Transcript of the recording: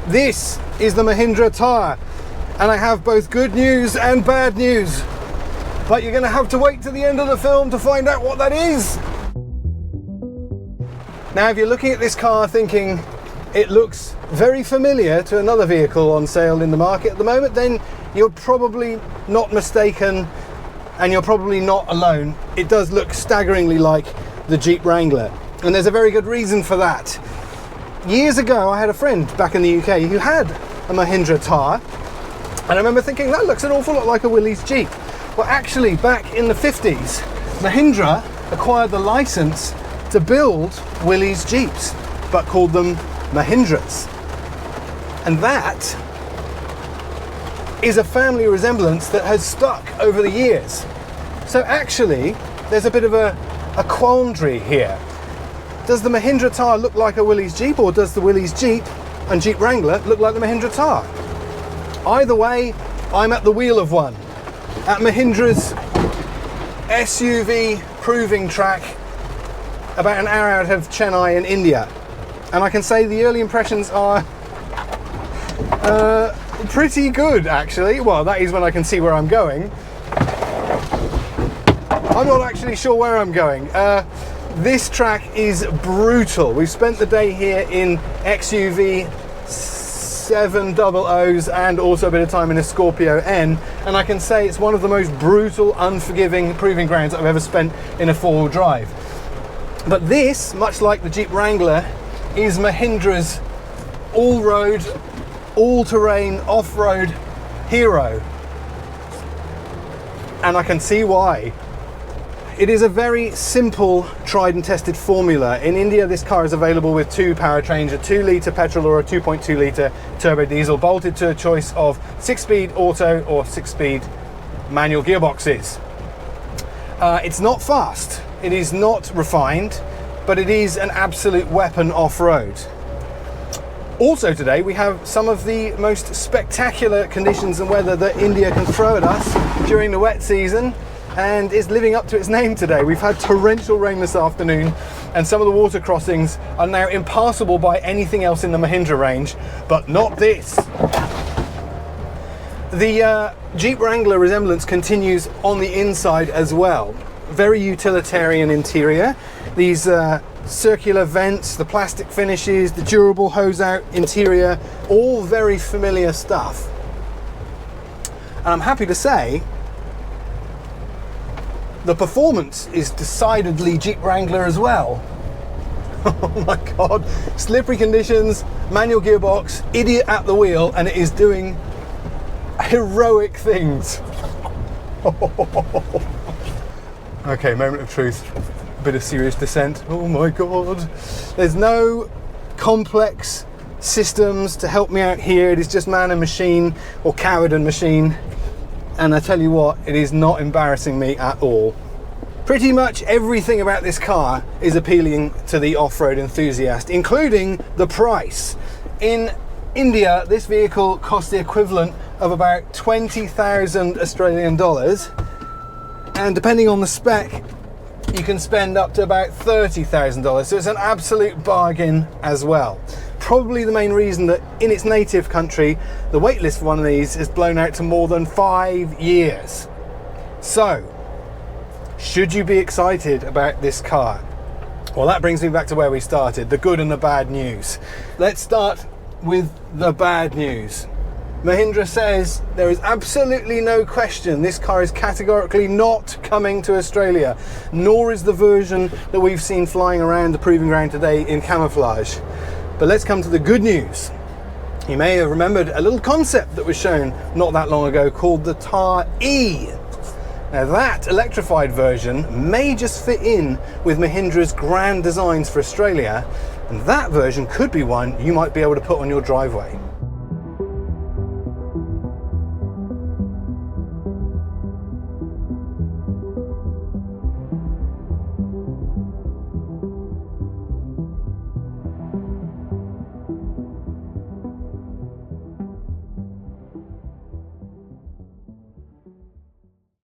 This is the Mahindra Thar, and I have both good news and bad news. But you're going to have to wait to the end of the film to find out what that is. Now, if you're looking at this car thinking it looks very familiar to another vehicle on sale in the market at the moment, then you're probably not mistaken, and you're probably not alone. It does look staggeringly like the Jeep Wrangler, and there's a very good reason for that. Years ago, I had a friend back in the UK who had a Mahindra Thar, and I remember thinking that looks an awful lot like a Willys Jeep. Well, actually, back in the 50s, Mahindra acquired the license to build Willys Jeeps, but called them Mahindras. And that is a family resemblance that has stuck over the years. So actually, there's a bit of a quandary here. Does the Mahindra Thar look like a Willys Jeep, or does the Willys Jeep and Jeep Wrangler look like the Mahindra Thar? Either way, I'm at the wheel of one, at Mahindra's SUV proving track about an hour out of Chennai in India. And I can say the early impressions are pretty good, actually. Well, that is when I can see where I'm going. I'm not actually sure where I'm going. This track is brutal. We've spent the day here in XUV 700s and also a bit of time in a Scorpio N, and I can say it's one of the most brutal, unforgiving proving grounds I've ever spent in a four-wheel drive. But this, much like the Jeep Wrangler, is Mahindra's all-road, all-terrain, off-road hero. And I can see why. It is a very simple, tried and tested formula. In India, this car is available with two powertrains, a 2-litre petrol or a 2.2-litre turbo diesel, bolted to a choice of 6-speed auto or 6-speed manual gearboxes. It's not fast, it is not refined, but it is an absolute weapon off-road. Also today, we have some of the most spectacular conditions and weather that India can throw at us during the wet season, and is living up to its name today. We've had torrential rain this afternoon, and some of the water crossings are now impassable by anything else in the Mahindra range, but not this. The Jeep Wrangler resemblance continues on the inside as well. Very utilitarian interior. These circular vents, the plastic finishes, the durable hose-out interior, all very familiar stuff. And I'm happy to say the performance is decidedly Jeep Wrangler as well. Oh my God, slippery conditions, manual gearbox, idiot at the wheel, and it is doing heroic things. Okay, moment of truth, a bit of serious descent. Oh my God. There's no complex systems to help me out here. It is just man and machine, or coward and machine. And I tell you what, it is not embarrassing me at all. Pretty much everything about this car is appealing to the off-road enthusiast, including the price. In India, this vehicle costs the equivalent of about 20,000 Australian dollars. And depending on the spec, you can spend up to about $30,000. So it's an absolute bargain as well. Probably the main reason that in its native country, the wait list for one of these is blown out to more than 5 years. So, should you be excited about this car? Well, that brings me back to where we started, the good and the bad news. Let's start with the bad news. Mahindra says there is absolutely no question this car is categorically not coming to Australia, nor is the version that we've seen flying around the proving ground today in camouflage. But let's come to the good news. You may have remembered a little concept that was shown not that long ago called the Thar E. Now that electrified version may just fit in with Mahindra's grand designs for Australia, and that version could be one you might be able to put on your driveway.